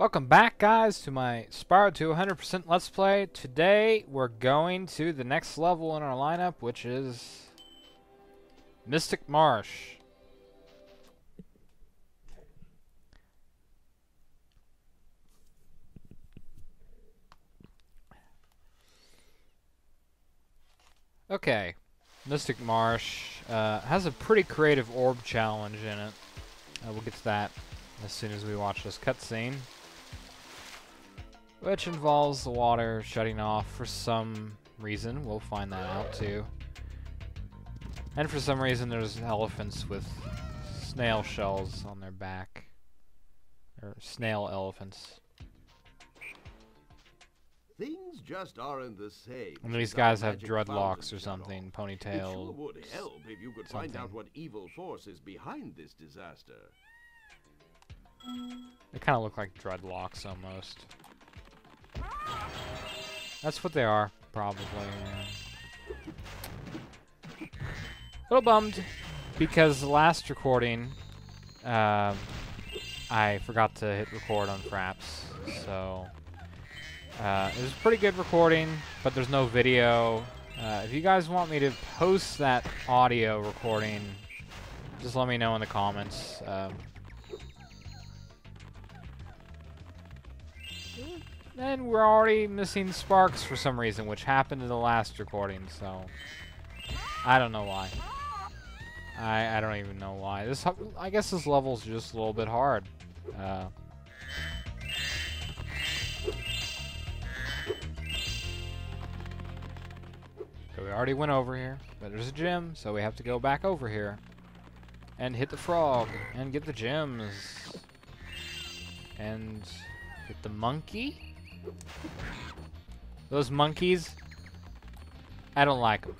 Welcome back, guys, to my Spyro to 100% Let's Play. Today, we're going to the next level in our lineup, which is Mystic Marsh. Okay, Mystic Marsh has a pretty creative orb challenge in it. We'll get to that as soon as we watch this cutscene, which involves the water shutting off for some reason. We'll find that out too. And for some reason there's elephants with snail shells on their back. Or snail elephants. Things just aren't the same. And these guys have dreadlocks or something, ponytail. It sure would help if you could find out something. what evil force is behind this disaster. They kind of look like dreadlocks almost. That's what they are, probably. A little bummed because the last recording, I forgot to hit record on Fraps, so it was a pretty good recording, but there's no video. If you guys want me to post that audio recording, just let me know in the comments. And we're already missing sparks for some reason, which happened in the last recording, so I don't know why. I don't even know why. I guess this level's just a little bit hard. So we already went over here, but there's a gym, so we have to go back over here and hit the frog and get the gems and get the monkey. Those monkeys, I don't like them.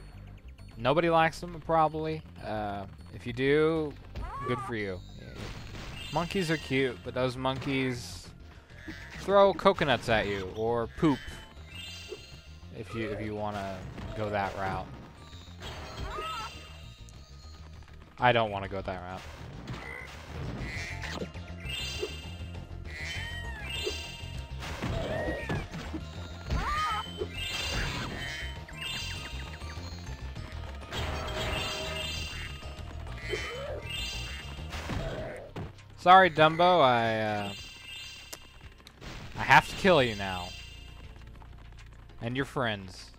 Nobody likes them, probably. If you do, good for you. Monkeys are cute, but those monkeys throw coconuts at you or poop. If you want to go that route. I don't want to go that route. Sorry, Dumbo. I have to kill you now. And your friends.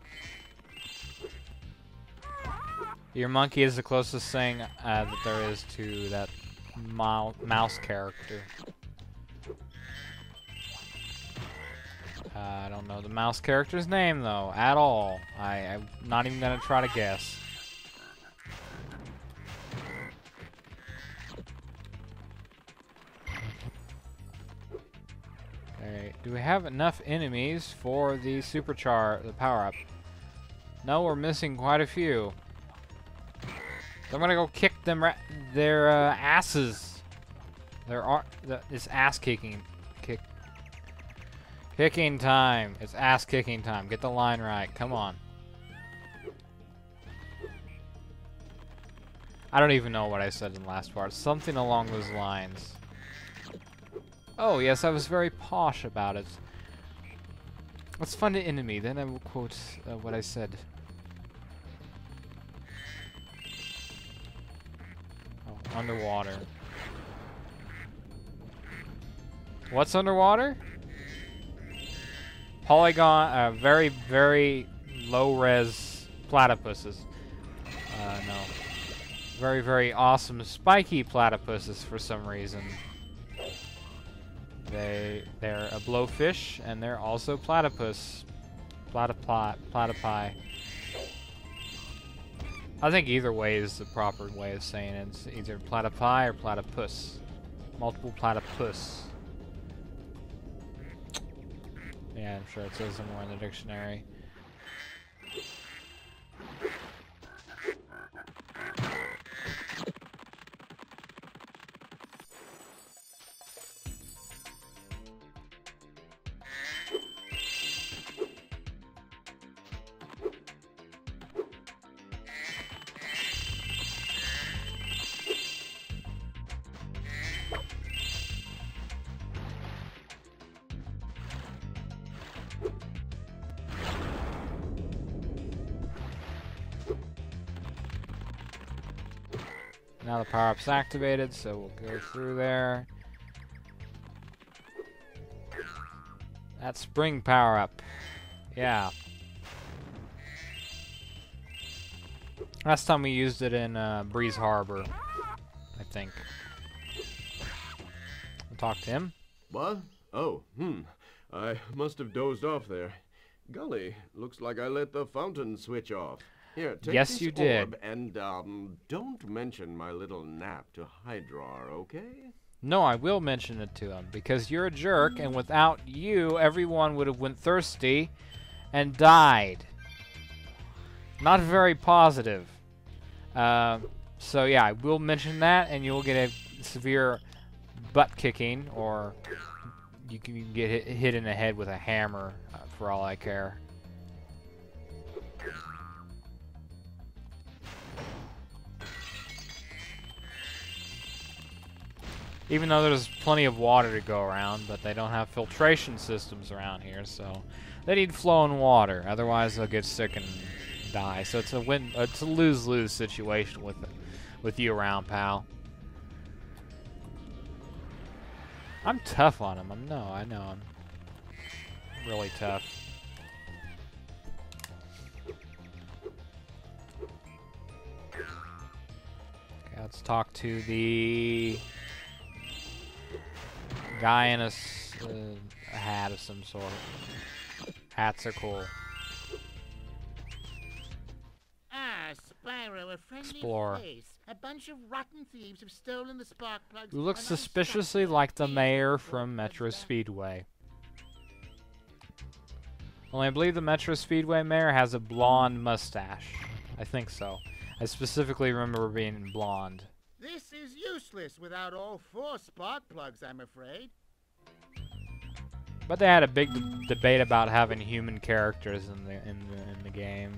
Your monkey is the closest thing that there is to that mouse character. I don't know the mouse character's name, though, at all. I'm not even going to try to guess. Do we have enough enemies for the the power-up? No, we're missing quite a few. So I'm gonna go kick their asses. It's ass-kicking. Kicking time. It's ass-kicking time. Get the line right. Come on. I don't even know what I said in the last part. Something along those lines. Oh, yes, I was very posh about it. Let's find an enemy, then I will quote what I said. Oh, underwater. What's underwater? Polygon, very, very low-res platypuses. No. Very, very awesome spiky platypuses for some reason. They're a blowfish, and they're also platypus. Platypi. I think either way is the proper way of saying it. It's either platypi or platypus. Multiple platypus. Yeah, I'm sure it says somewhere in the dictionary. Now the power-up's activated, so we'll go through there. That spring power-up. Yeah. Last time we used it in Breeze Harbor, I think. We'll talk to him. What? Oh, I must have dozed off there. Golly, looks like I let the fountain switch off. Here, take Yes, this you did. orb and, don't mention my little nap to Hydrar, okay? No, I will mention it to him, because you're a jerk, and without you, everyone would have went thirsty and died. Not very positive. So yeah, I will mention that, and you'll get a severe butt kicking, or you can get hit in the head with a hammer, for all I care. Even though there's plenty of water to go around, but they don't have filtration systems around here, so they need flowing water. Otherwise, they'll get sick and die. So it's a lose-lose situation with you around, pal. I'm tough on him. I know I'm really tough. Okay, let's talk to the guy in a hat of some sort. Hats are cool. Ah, Spyro, a friendly Explorer. face. A bunch of rotten thieves have stolen the spark plugs. Who looks and I'm suspiciously stuck. like the Please mayor report from Metro what's Speedway. Only I believe the Metro Speedway mayor has a blonde mustache. I think so. I specifically remember being blonde. This is useless without all 4 spark plugs, I'm afraid. But they had a big debate about having human characters in the game.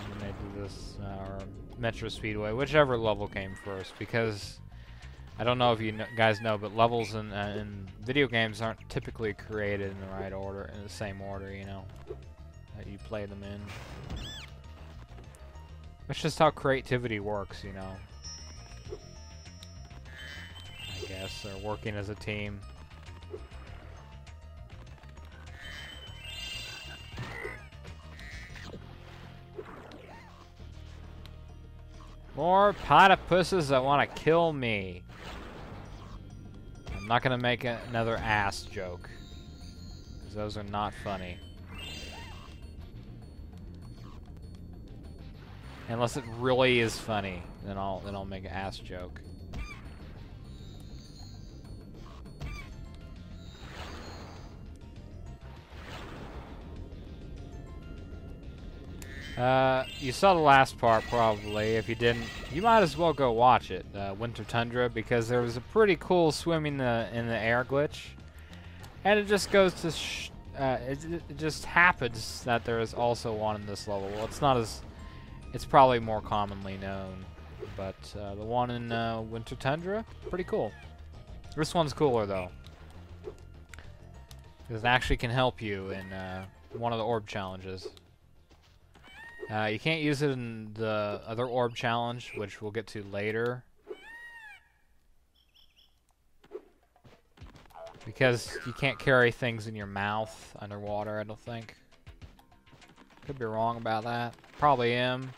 When they do this, or Metro Speedway, whichever level came first, because I don't know if you guys know, but levels in video games aren't typically created in the right order, in the same order, you know, that you play them in. That's just how creativity works, you know. I guess they're working as a team. More platypuses that want to kill me. I'm not going to make another ass joke, because those are not funny. Unless it really is funny, then I'll make an ass joke. You saw the last part probably. If you didn't, you might as well go watch it, Winter Tundra, because there was a pretty cool swimming in the air glitch, and it just goes to it just happens that there is also one in this level. Well, it's not as, it's probably more commonly known, but the one in Winter Tundra, pretty cool. This one's cooler though, because it actually can help you in one of the orb challenges. You can't use it in the other orb challenge, which we'll get to later, because you can't carry things in your mouth underwater, I don't think. Could be wrong about that. Probably am.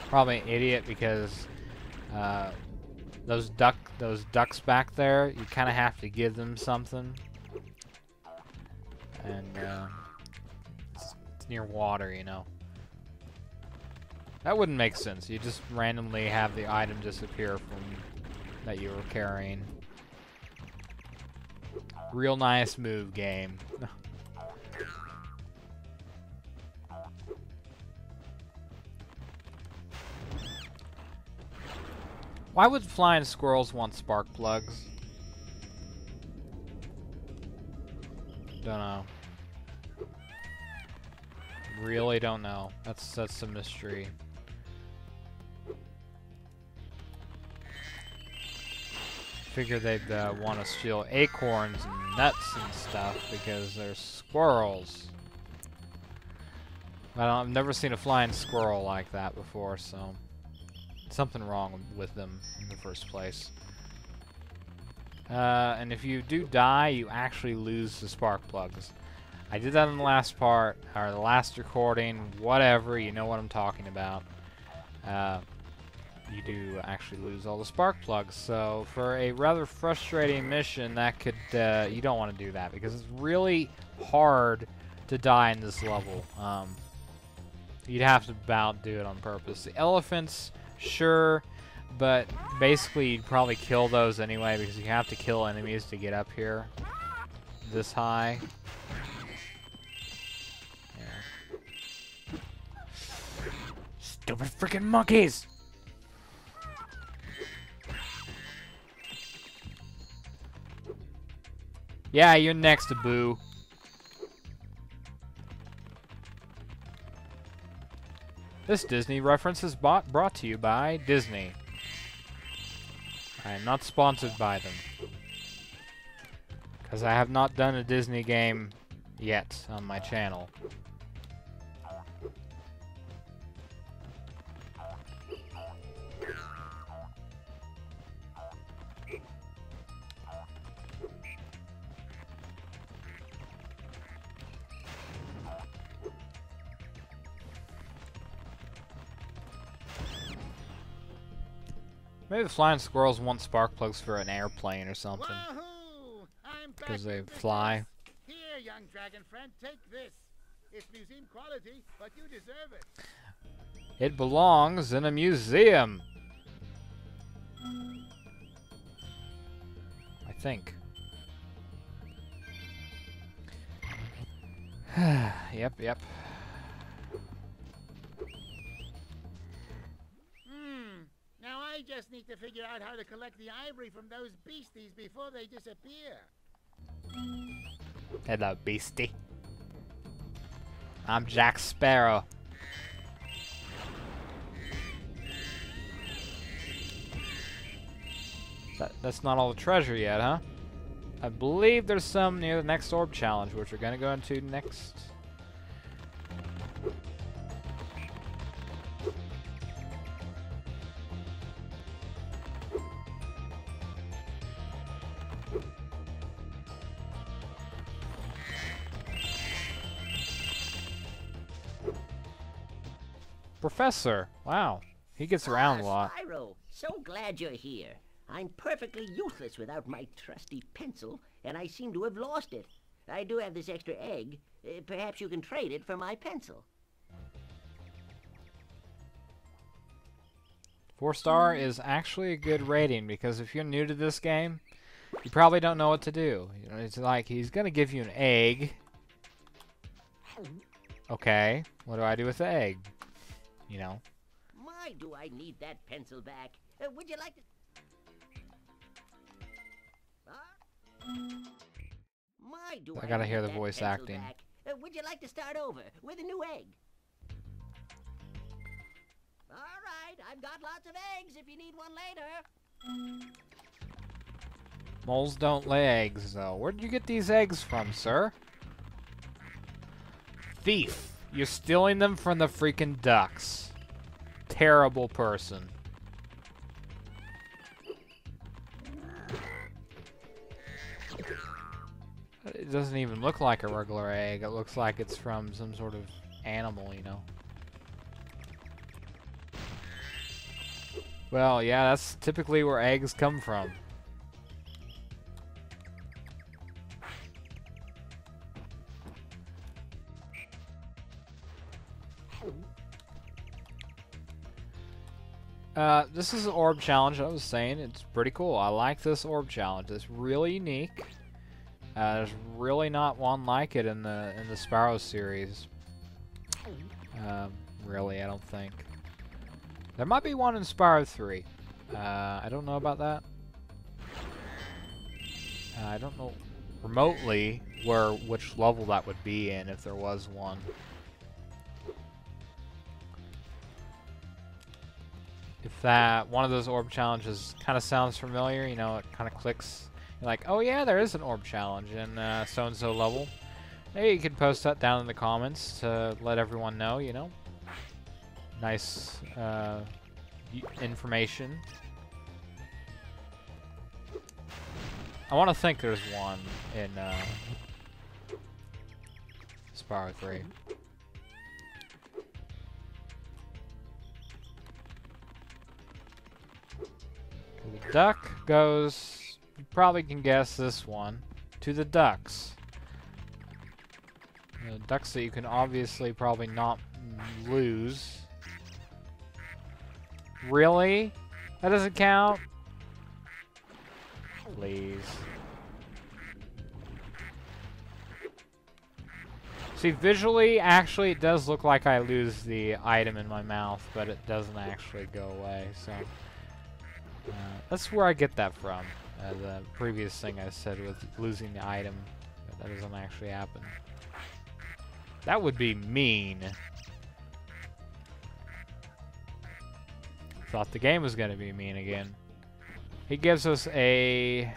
Probably an idiot, because those ducks back there, you kind of have to give them something, and it's near water, you know. That wouldn't make sense. You just randomly have the item disappear from that you were carrying. Real nice move, game. Why would flying squirrels want spark plugs? Don't know. Really don't know. That's a mystery. Figure they'd want to steal acorns and nuts and stuff because they're squirrels. I've never seen a flying squirrel like that before, so something wrong with them in the first place. And if you do die, you actually lose the spark plugs. I did that in the last part, or the last recording, whatever, you know what I'm talking about. You do actually lose all the spark plugs, so for a rather frustrating mission, that could, you don't want to do that, because it's really hard to die in this level. You'd have to about do it on purpose. The elephants, sure, but basically you'd probably kill those anyway, because you have to kill enemies to get up here this high. Yeah. Stupid freaking monkeys! Yeah, you're next to Boo. This Disney reference is brought to you by Disney. I am not sponsored by them, because I have not done a Disney game yet on my channel. Maybe the flying squirrels want spark plugs for an airplane or something. Wahoo! I'm back Because they in business. fly. Here, young dragon friend, take this. It's museum quality, but you deserve it. It belongs in a museum. I think. Yep. Now I just need to figure out how to collect the ivory from those beasties before they disappear. Hello, beastie. I'm Jack Sparrow. That's not all the treasure yet, huh? I believe there's some near the next orb challenge, which we're gonna go into next. Professor, wow, he gets around a lot. Spyro, so glad you're here. I'm perfectly useless without my trusty pencil, and I seem to have lost it. I do have this extra egg. Perhaps you can trade it for my pencil. 4-star is actually a good rating, because if you're new to this game, you probably don't know what to do. You know, it's like he's gonna give you an egg. Okay, what do I do with the egg? You know. My, do I need that pencil back. Would you like to... My, do I gotta need hear the that voice pencil acting. back. Would you like to start over with a new egg? All right, I've got lots of eggs if you need one later. Moles don't lay eggs, though. Where did you get these eggs from, sir? Thief! You're stealing them from the freaking ducks. Terrible person. It doesn't even look like a regular egg. It looks like it's from some sort of animal, you know. Well, yeah, that's typically where eggs come from. This is an orb challenge, I was saying. It's pretty cool. I like this orb challenge. It's really unique. There's really not one like it in the Spyro series. Really, I don't think. There might be one in Spyro 3. I don't know about that. I don't know remotely which level that would be in if there was one. If that one of those orb challenges kind of sounds familiar, you know, it kind of clicks. You're like, oh yeah, there is an orb challenge in so-and-so level. Maybe you could post that down in the comments to let everyone know, you know. Nice information. I want to think there's one in Spyro 3. The duck goes, you probably can guess this one, to the ducks. The ducks that you can obviously probably not lose. Really? That doesn't count? Please. See, visually, actually, it does look like I lose the item in my mouth, but it doesn't actually go away, so... that's where I get that from. The previous thing I said with losing the item, but that doesn't actually happen. That would be mean. Thought the game was going to be mean again. He gives us a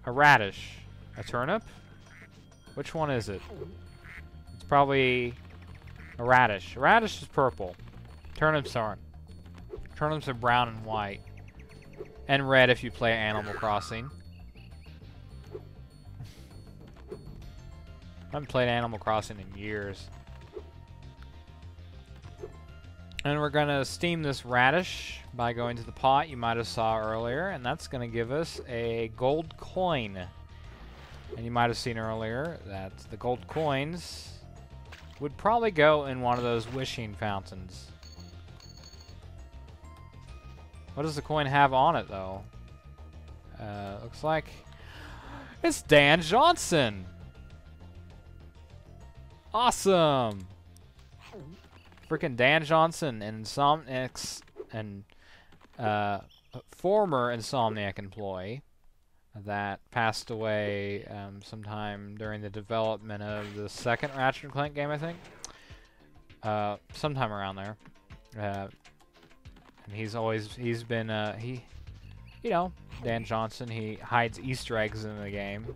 radish. A turnip? Which one is it? It's probably a radish. A radish is purple. Turnips aren't. Turnips are brown and white. And red if you play Animal Crossing. I haven't played Animal Crossing in years. And we're going to steam this radish by going to the pot you might have saw earlier. And that's going to give us a gold coin. And you might have seen earlier that the gold coins would probably go in one of those wishing fountains. What does the coin have on it, though? Looks like it's Dan Johnson. Awesome. Freaking Dan Johnson, Insomniac's and former Insomniac employee that passed away sometime during the development of the second Ratchet & Clank game, I think. Sometime around there. And he's been, you know, Dan Johnson, he hides Easter eggs in the game.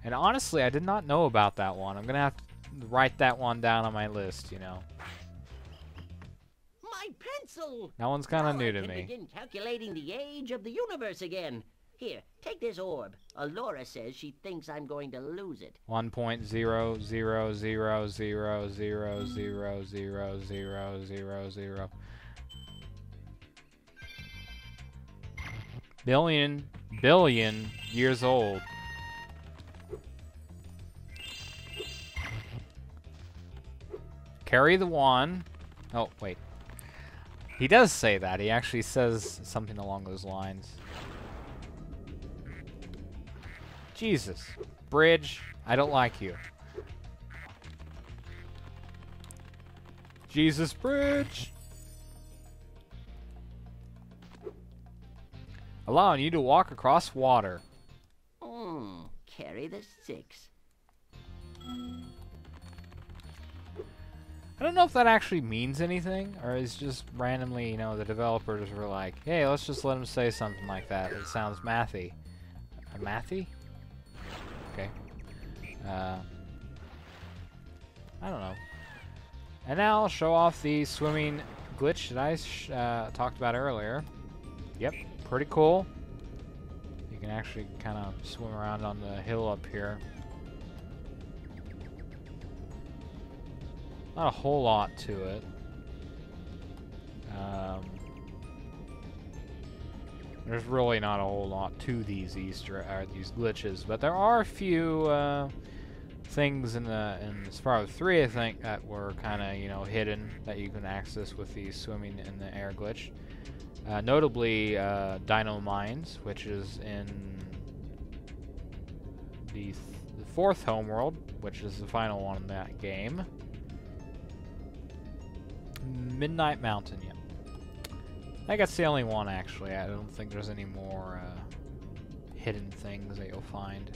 And honestly, I did not know about that one. I'm gonna have to write that one down on my list, you know. My pencil! That one's kind of Now new I to can me. begin calculating the age of the universe again. Here, take this orb. Alora says she thinks I'm going to lose it. 1.00000000000. Billion years old. Carry the wand. Oh, wait. He does say that. He actually says something along those lines. Jesus. Bridge, I don't like you. Jesus Bridge! Allowing you to walk across water. Carry the 6. I don't know if that actually means anything, or it's just randomly, you know, the developers were like, hey, let's just let him say something like that. It sounds mathy. Mathy? Okay. I don't know. And now I'll show off the swimming glitch that I talked about earlier. Yep, pretty cool. You can actually kind of swim around on the hill up here. Not a whole lot to it. There's really not a whole lot to these these glitches, but there are a few things in Spyro 3, I think, that were kind of, you know, hidden that you can access with the swimming in the air glitch. Notably, Dino Mines, which is in the 4th homeworld, which is the final one in that game. Midnight Mountain, yeah. I think that's the only one, actually. I don't think there's any more hidden things that you'll find.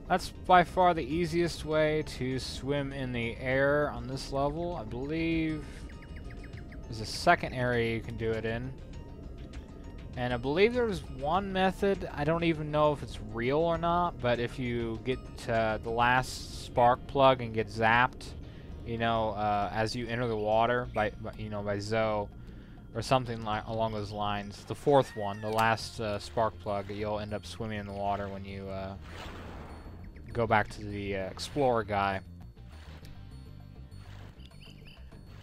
That's by far the easiest way to swim in the air on this level. I believe there's a second area you can do it in. And I believe there's one method, I don't even know if it's real or not, but if you get the last spark plug and get zapped, you know, as you enter the water by Zoe, or something like along those lines. The fourth one, the last spark plug, you'll end up swimming in the water when you go back to the explorer guy.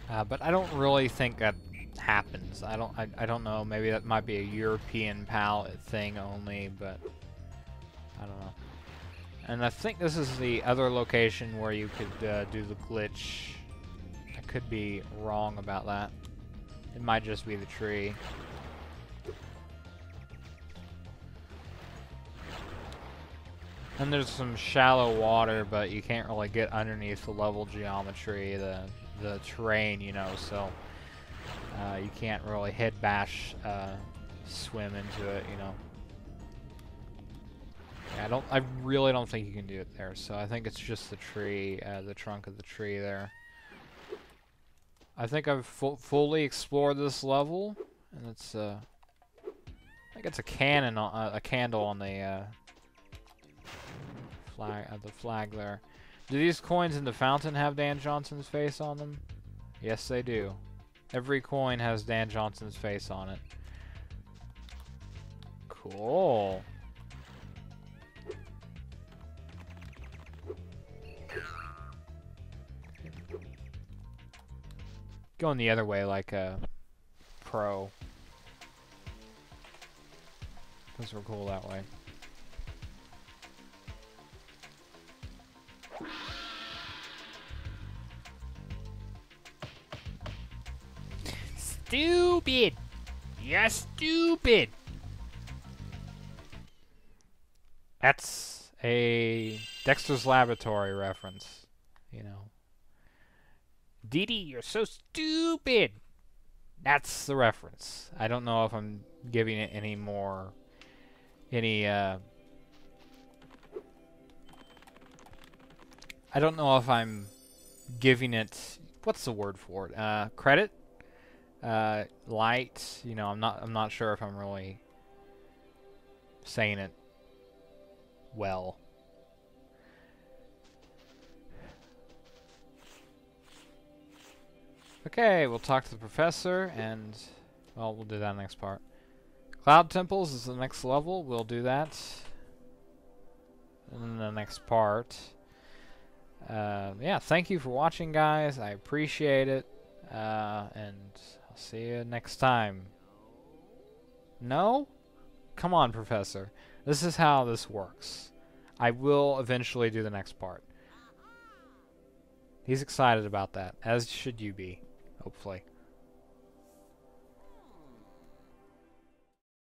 But I don't really think that happens. I don't know. Maybe that might be a European palette thing only, but I don't know. And I think this is the other location where you could do the glitch. I could be wrong about that. It might just be the tree. And there's some shallow water, but you can't really get underneath the level geometry, the terrain, you know, so you can't really head bash swim into it, you know. Yeah, I really don't think you can do it there, so I think it's just the tree, the trunk of the tree there. I think I've fully explored this level, and it's I think it's a cannon, a candle on the flag there. Do these coins in the fountain have Dan Johnson's face on them? Yes, they do. Every coin has Dan Johnson's face on it. Cool. Going the other way like a pro. Those were cool that way. Stupid! You're stupid! That's a Dexter's Laboratory reference, you know. Dee Dee, you're so stupid! That's the reference. I don't know if I'm giving it any more... I don't know if I'm giving it... What's the word for it? Credit? Light? You know, I'm not sure if I'm really saying it well. Okay, we'll talk to the professor, and, well, we'll do that next part. Cloud Temples is the next level. We'll do that in the next part. Yeah, thank you for watching, guys. I appreciate it. And I'll see you next time. No? Come on, Professor. This is how this works. I will eventually do the next part. He's excited about that, as should you be, hopefully.